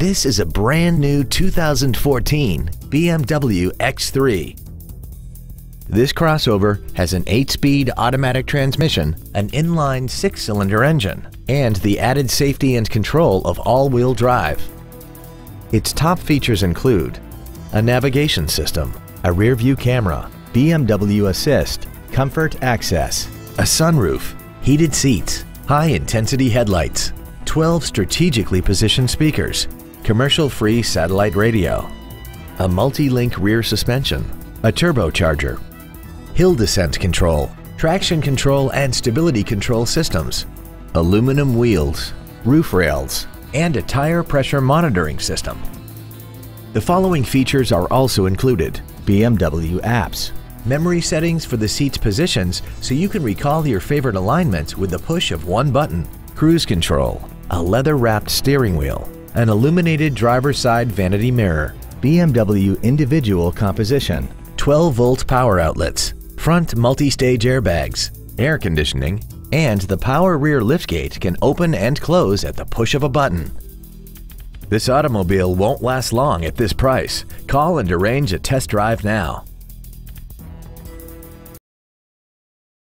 This is a brand new 2014 BMW X3. This crossover has an 8-speed automatic transmission, an inline 6-cylinder engine, and the added safety and control of all-wheel drive. Its top features include a navigation system, a rear-view camera, BMW Assist, Comfort Access, a sunroof, heated seats, high-intensity headlights, 12 strategically positioned speakers, commercial-free satellite radio, a multi-link rear suspension, a turbocharger, hill descent control, traction control and stability control systems, aluminum wheels, roof rails, and a tire pressure monitoring system. The following features are also included: BMW apps, memory settings for the seat's positions so you can recall your favorite alignments with the push of one button, cruise control, a leather-wrapped steering wheel, an illuminated driver's side vanity mirror, BMW individual composition, 12-volt power outlets, front multi-stage airbags, air conditioning, and the power rear liftgate can open and close at the push of a button. This automobile won't last long at this price. Call and arrange a test drive now.